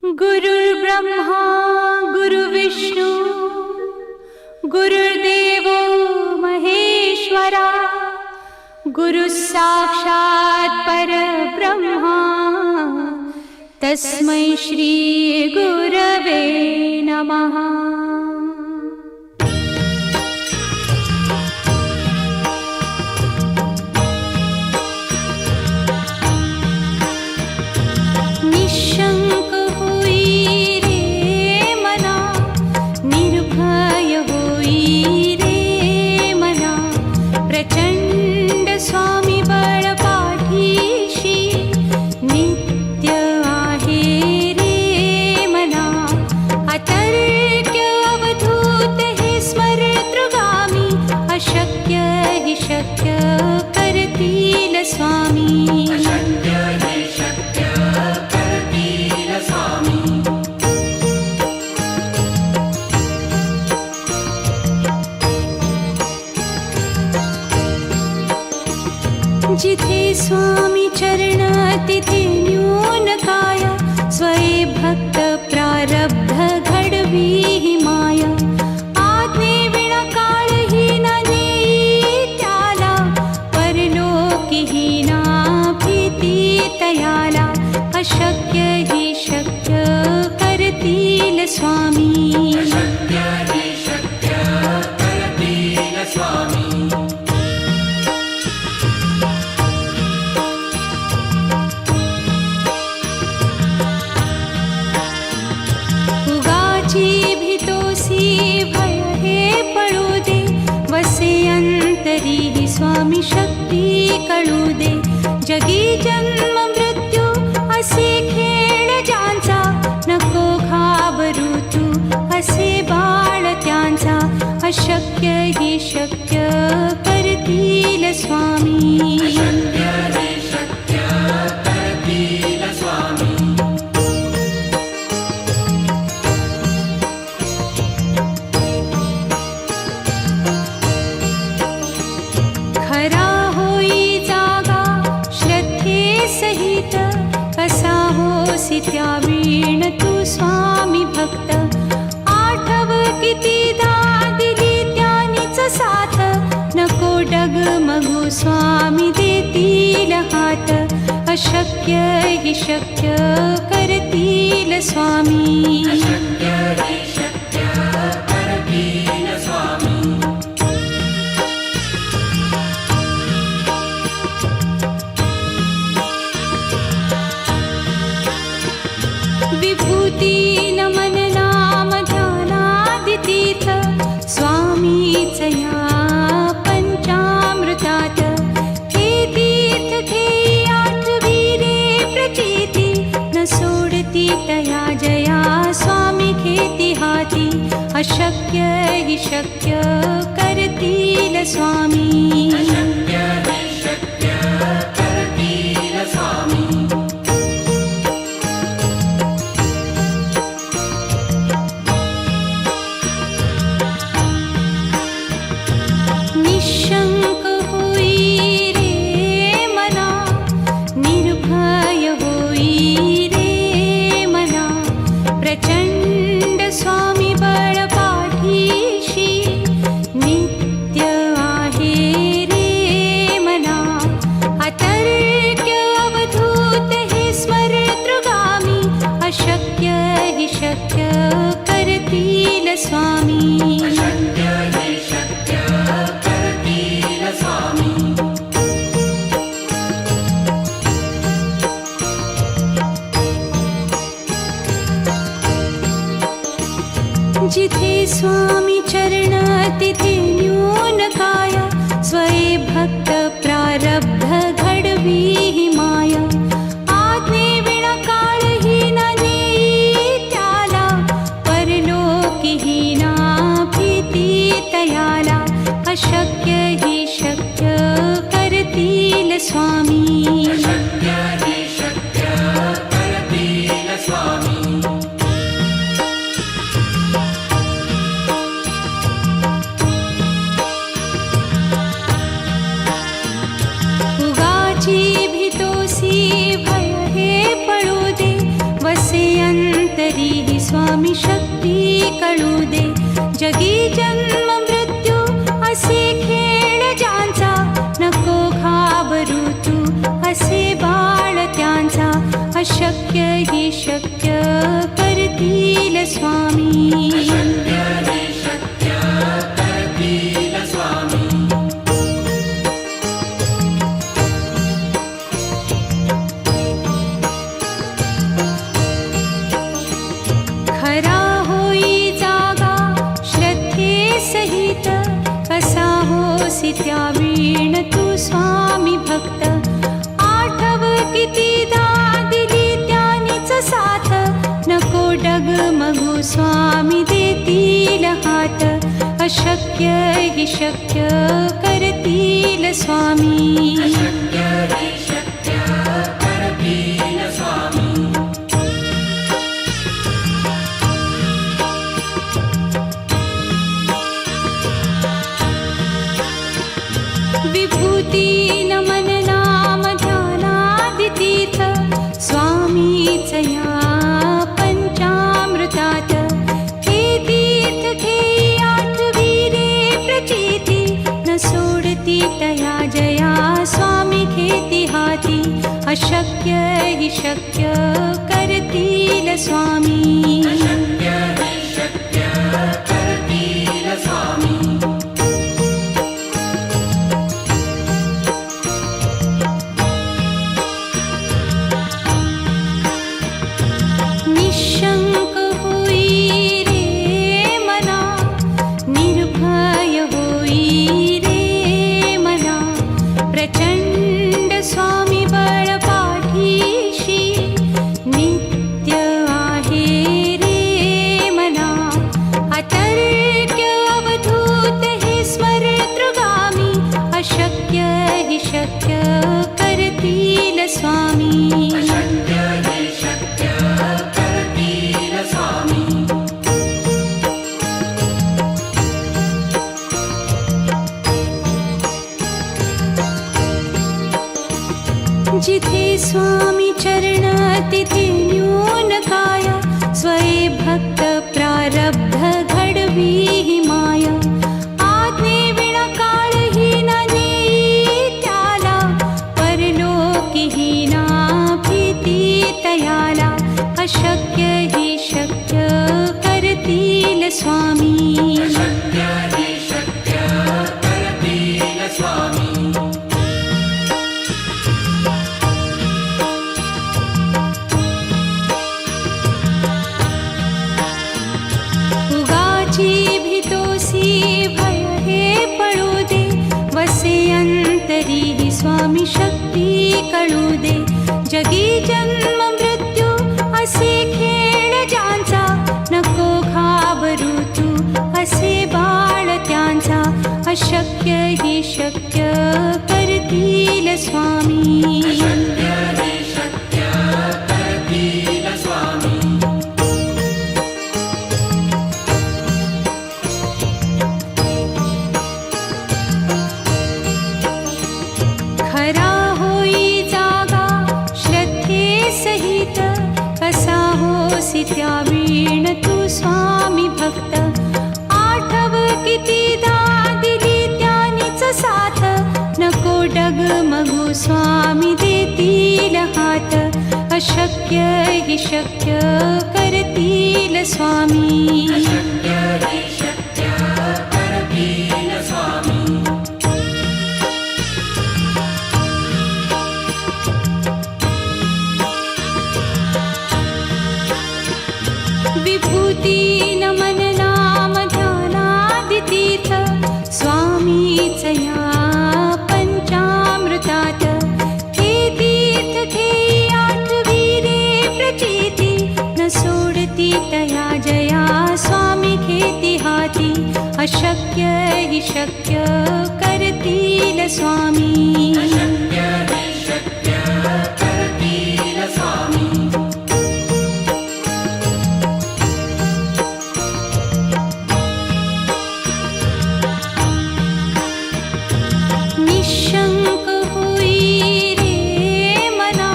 गुरुर्ब्रह्मा गुरुर्विष्णू गुरुर्देवो महेश्वरा गुरुः साक्षात् परब्रह्मा तस्मै श्री गुरवे नमः। निशंक होई रे मना, निर्भय होई रे मना, प्रचंड स्वामी बळ पाठीशी नित्य आहे रे मना। अतर्क्य अवधूत हे स्मरतृगामी, अशक्य हि शक्य करतील स्वामी। जिथे स्वामी चरण तिथे न्यून काय, स्वये भक्त प्रारब्ध घडवी ही माया। आज्ञे विना काळही न नेई त्याला, परलोकी ही ना भीती तयाला। अशक्य ही शक्य करतील स्वामी। अंतरी ही स्वामी शक्ती कळू दे। जगी जन्म मृत्यू असे खेळ ज्यांचा, नको घाबरू तू असे बाळ त्यांचा। अशक्य ही शक्य करतील स्वामी। खरा होई जागा श्रद्धे सहित, कसा होसी त्या वीण तू स्वामी भक्त। आठव कितीदा दिली त्यानीच साथ, नको डगमगू स्वामी देतील हात। अशक्य हि शक्य करतील स्वामी। विभूती नमन नाम ध्यानादितीर्थ, स्वामीच या पंचामृतात। हे तीर्थ घेई आठवी रे प्रचिती, न सोडती तया जया स्वामी घेती हाती। अशक्य हि शक्य करतील स्वामी। निशंक होई रे मना, निर्भय होई रे मना, प्रचंड स्वामी बळ पाठीशी नित्य आहे रे मना। अतर्क्य अवधूत हे स्मरतृगामी, अशक्य हि शक्य करतील स्वामी। जिथे स्वामी चरण तिथे न्यून काय, स्वये भक्त प्रारब्ध घडवी ही माया। आज्ञे विना काळही न नेई त्याला, परलोकी ही ना भीती तयाला। अशक्य ही शक्य करतील स्वामी। उगाची भीतोसी भय हे पळू दे, वसे अंत अंतरी स्वामी शक्ती कळू दे. जगी जन्म मृत्यू असे खेळ ज्यांचा, नको घाबरू तू असे बाळ त्यांचा. अशक्य ही शक्य करतील स्वामी. खरा होई जागा श्रद्धे सहित, कसा होसी त्या वीण तू स्वामी भक्त. आठव कितीदा दिली त्यानीच साथ, नको डगमगू स्वामी देतील हात. अशक्य ही शक्य करतील स्वामी. विभूती नमन नाम ध्यानादितीर्थ, स्वामीच या पंचामृतात. हे तीर्थ घेई आठवी रे प्रचिती, न सोडती तया जया स्वामी घेती हाती. अशक्य ही शक्य करतील स्वामी. निशंक होई रे मना, निर्भय होई रे मना. प्रचंड स्वामी बळ पाठीशी, नित्य आहे रे मना. अतर्क्य अवधूत हे स्मरतृगामी, अशक्य हि शक्य करतील स्वामी. जिथे स्वामी चरण तिथे न्यून काया, स्वये भक्त प्रारब्ध घडवी ही माया. आज्ञे विना काळही न नेई त्याला, परलोकी ही ना भीती तयाला. अशक्य ही शक्य करतील स्वामी. भय हे पळू दे, वसे अंतरी स्वामी शक्ती कळू दे. जगी जन्म मृत्यू असे खेळ ज्यांचा, नको घाबरू तू असे बाळ त्यांचा. अशक्य ही शक्य करतील स्वामी. खरा होई जागा श्रद्धे सहित, कसा होसी त्या वीण तू स्वामी भक्त. आठव कितीदा दिली त्यानीच साथ, नको डगमगू स्वामी देतील हात. अशक्य हि शक्य करतील स्वामी. विभूती नमन नाम ध्यानादितीर्थ, स्वामीच या पंचामृतात. हे तीर्थ घेई आठवी रे प्रचिती, न सोडती तया जया स्वामी घेती हाती. अशक्य हि शक्य करतील स्वामी. निशंक होई रे मना,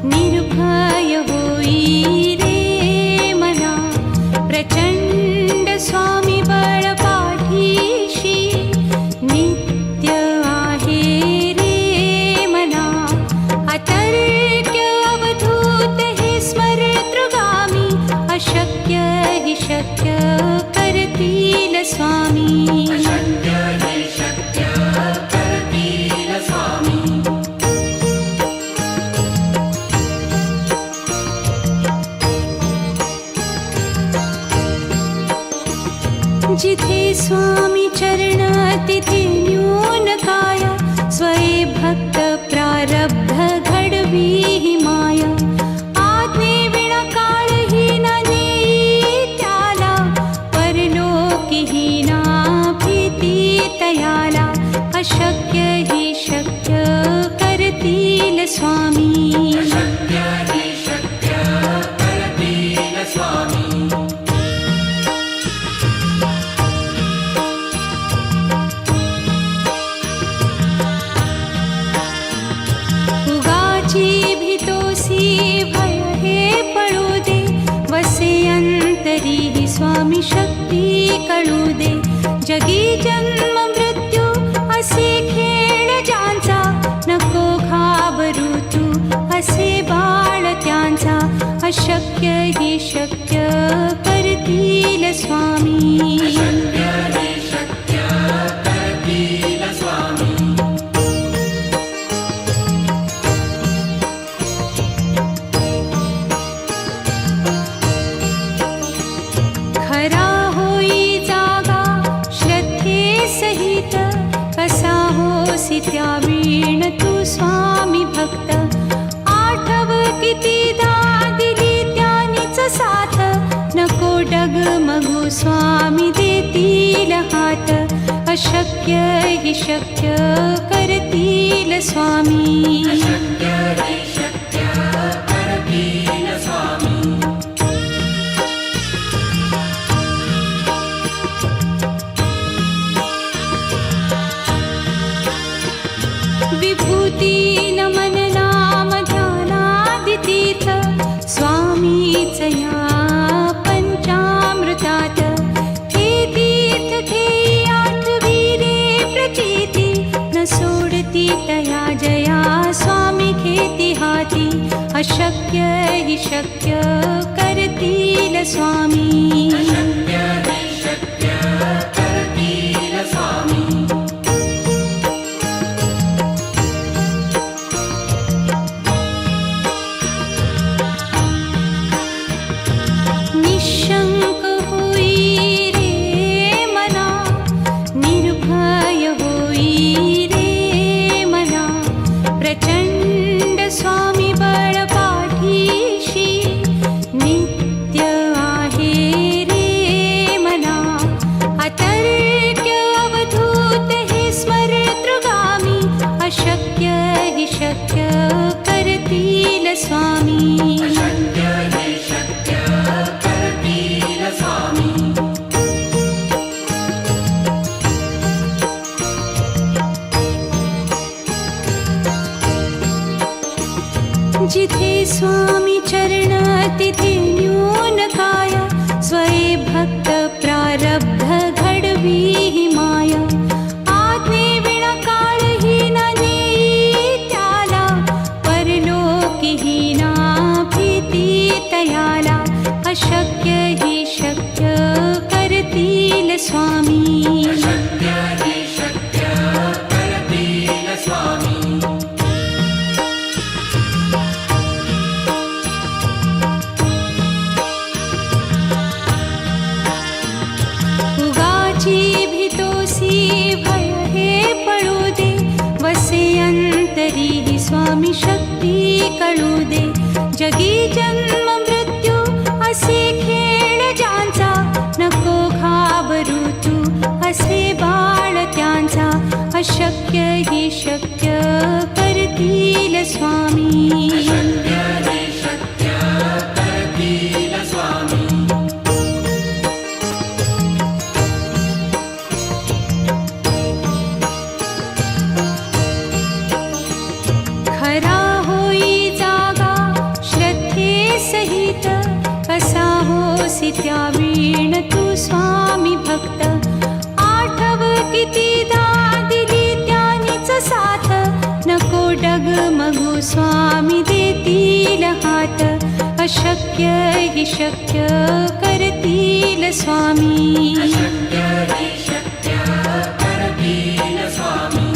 निर्भय होई रे अशक्य हि शक्य करतील स्वामी. अशक्य हि शक्य करतील स्वामी. जिथे स्वामी चरण तिथे न्यून काय. स्वये भक्त प्रारब्ध घडवी हि माया. आज्ञे विना काळही न नेई त्याला. परलोकीही ना भीती तयाला. अशक्य हि शक्य करतील स्वामी. अशक्य हि शक्य करतील स्वामी. भय हे पळू दे. वसे अंतरी हि स्वामी शक्ती कळू दे. जगी जन्म मृत्यू असे खेळ ज्यांचा. नको घाबरू तू असे बाळ त्यांचा. अशक्य हि शक्य करतील स्वामी. अशक्य हि शक्य करतील स्वामी. खरा होई जागा श्रद्धे सहित. कसा होसी त्या वीण तू स्वामी भक्त. आठव कितीदा दिली त्यानीच साथ. नको डगमगू स्वामी देतील हात. अशक्य हि शक्य करतील स्वामी. अशक्य हि शक्य करतील स्वामी. विभूती नमन नाम ध्यानादि तीर्थ. स्वामीच या पंचामृतात. हे तीर्थ घेई आठवी रे प्रचिती. न सोडती तया जया स्वामी घेती हाती. अशक्य हि शक्य करतील स्वामी. अशक्य हि शक्य करतील स्वामी. निशंक होई रे मना. निर्भय होई रे मना. प्रचंड स्वामी बळ पाठीशी. नित्य आहे रे मना. अतर्क्य अवधूत हे स्मरतृगामी. अशक्य हि शक्य करतील स्वामी. अशक्य हि शक्य करतील स्वामी. जिथे स्वामी चरण तिथे न्यून काय. स्वये भक्त प्रारब्ध घडवी हि माया. आज्ञे विना काळही न नेई त्याला. परलोकीही ना भीती तयाला. अशक्य हि शक्य करतील स्वामी. अशक्य हि शक्य करतील स्वामी. उगाची भीतोसी भय हे पळू दे. वसे अंतरी हि स्वामी शक्ती कळू दे. जगी जन्म मृत्यू असे खेळ ज्यांचा. नको घाबरू तू असे बाळ त्यांचा. अशक्य हि शक्य करतील स्वामी. अशक्य हि शक्य करतील स्वामी. खरा होई जागा श्रद्धे सहित. कसा होसी त्या वीण तू स्वामी भक्त. आठव कितीदा दिली त्यानीच साथ. नको डगमगू स्वामी देतील हात. अशक्य अशक्य हि शक्य करतील स्वामी. अशक्य हि शक्य करतील स्वामी.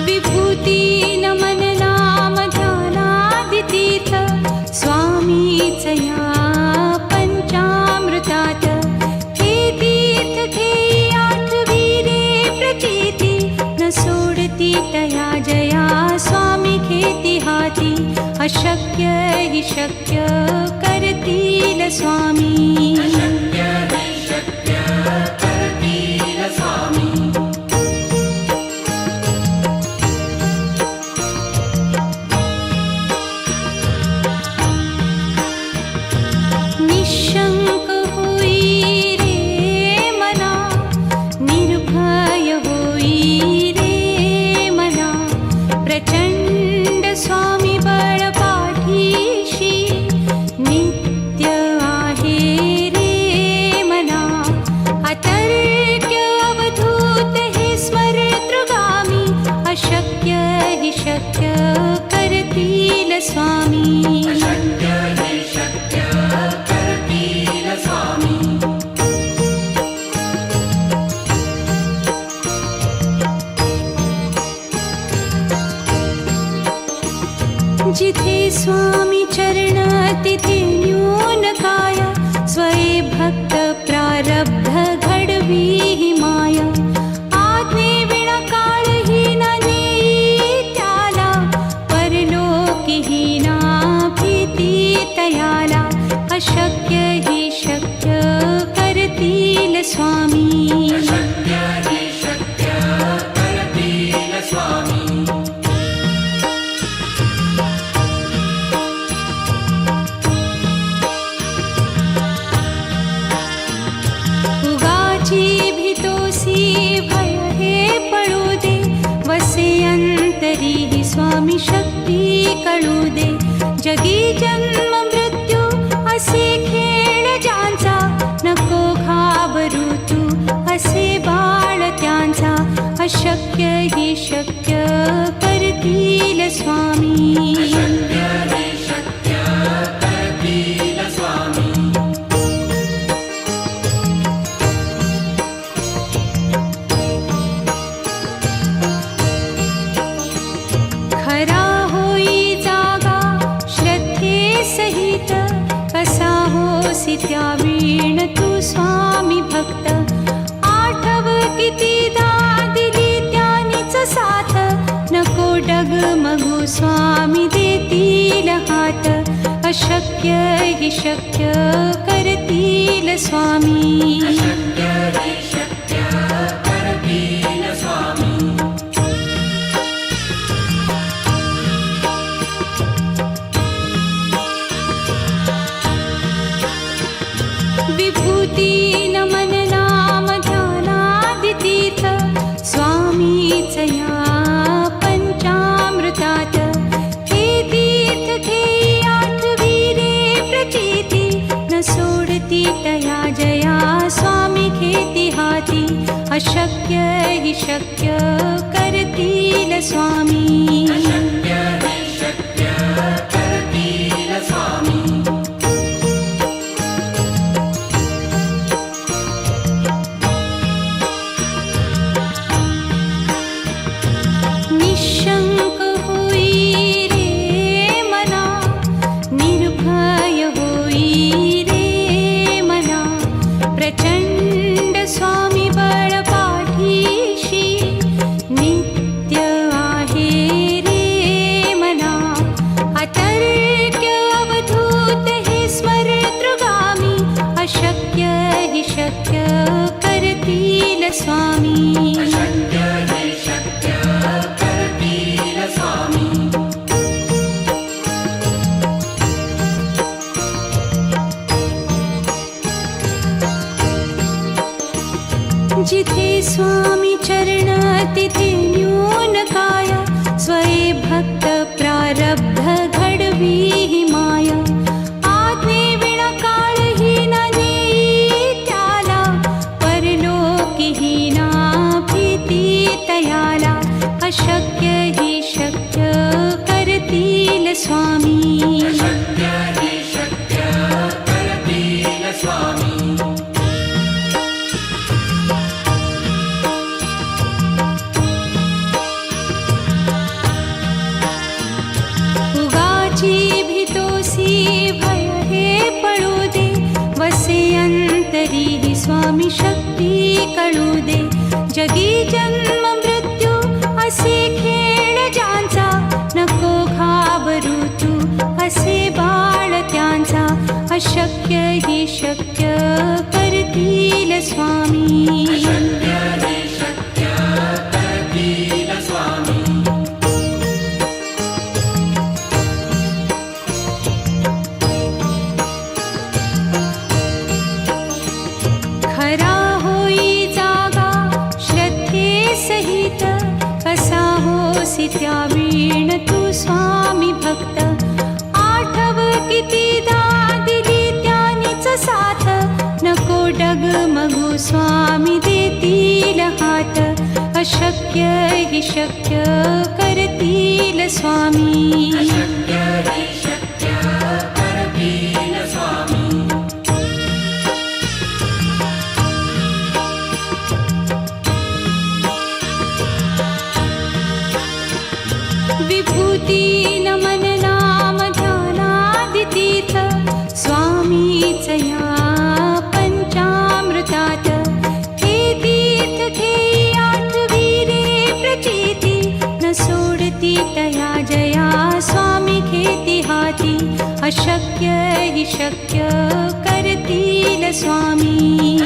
विभूती नमन नाम ध्यानादितीर्थ स्वामीच या पंचामृतात. हे तीर्थ घेई आठविरे प्रचिती न सोडती तया जया स्वामी घेती हाती. अशक्य हि शक्य करतील स्वामी. अशक्य हि शक्य करतील स्वामी. निशंक होई रे मना, निर्भय होई रे मना. प्रचंड स्वामी बळ पाठीशी नित्य आहे रे मना. अतर्क्य अवधूत हे स्मरतृगामी. अशक्य हि शक्य करतील स्वामी. अशक्य हि शक्य करतील स्वामी. जिथे स्वामी चरण तिथे न्यून काय. स्वये भक्त प्रारब्ध घडवी ही माया. आज्ञे विना काळही न नेई त्याला. परलोकीही ना भीती तयाला. अशक्य हि शक्य करतील स्वामी. अशक्य हि शक्य करतील स्वामी. उगाची भीतोसी भय हे पळू दे. वसे अंतरी ही स्वामी शक्ती कळू दे. जगी जन्म मृत्यू असे खेळ ज्यांचा. नको घाबरू तू असे बाळ त्यांचा. अशक्य हि शक्य करतील स्वामी. अशक्य हि शक्य करतील स्वामी. खरा होई जागा श्रद्धे सहित. कसा होसी त्या वीण तू स्वामी भक्त. आठव कितीदा दिली त्यानीच साथ. नको डगमगू स्वामी देतील हात. अशक्य हि शक्य करतील स्वामी. अशक्य हि शक्य करतील स्वामी. विभूती नमन नाम ध्यानादितीर्थ स्वामीच या पंचामृतात. हे तीर्थ घेई आठविरे प्रचिती न सोडती तया जया स्वामी घेती हाती. अशक्य हि शक्य करतील स्वामी. अशक्य हि शक्य करतील स्वामी. निशंक होई रे मना, निर्भय होई रे मना. प्रचंड स्वामी बळ पाठीशी नित्य आहे रे मना. अतर्क्य अवधूत हे स्मरतृगामी. अशक्य हि शक्य करतील स्वामी. अशक्य हि शक्य करतील स्वामी. जिथे स्वामी चरण तिथे न्यून काय. स्वये भक्त प्रारब्ध घडवी ही माया. आज्ञे विना काळही न नेई त्याला. परलोकीही ना भी स्वामी शक्य हि शक्य करतील स्वामी उगाची भीतोसी भय हे पळू दे वसे अंतरी ही स्वामी शक्ती कळू दे जगी जन्म मृत्यू असे खेळ ज्यांचा नको घाबरू तू असे बाळ त्यांचा अशक्य ही शक्य करतील स्वामी शक्य हि शक्य करतील स्वामी खरा होई जागा श्रद्धे सहित कसा होसी त्या वीण तू स्वामी भक्त आठव कितीदा दिली त्यानीच साथ नको डगमगू स्वामी देतील हात अशक्य हि शक्य करतील स्वामी शक्य हि शक्य करतील स्वामी विभूती नमन नाम ध्यानादितीर्थ स्वामीच या पंचामृतात हे तीर्थ घेई आठवी रे प्रचिती न सोडती तया जया स्वामी घेती हाती अशक्य हि शक्य करतील स्वामी